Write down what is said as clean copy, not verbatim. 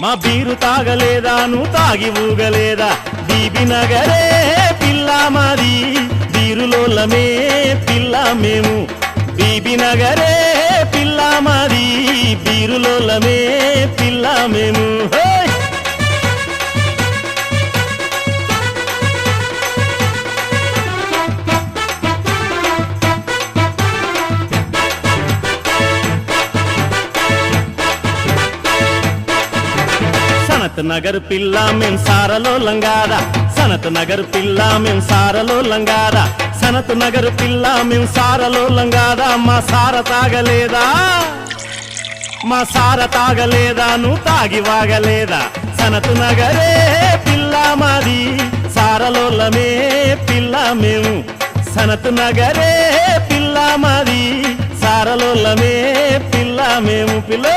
మా బీరు తాగలేదా నువ్వు తాగి ఊగలేదా బీబీ నగరే పిల్ల మాది బీరులోలమే పిల్ల మేము బీబీ నగరే పిల్ల మాది బీరులోలమే పిల్ల మేము సనత్ నగర్ పిల్ల మేం సారలో లంగారా సనత్ నగర్ పిల్ల మేం సారలో లంగారా సనత్ నగర్ పిల్ల మేం సారలో లంగారా మా సార తాగలేదా మా సార తాగలేదా నువ్వు తాగి వాగలేదా సనత్ నగరే పిల్ల మాది సారలోలమే పిల్ల మేము సనత్ నగరే పిల్ల మాది సారలోలమే పిల్ల మేము పిల్ల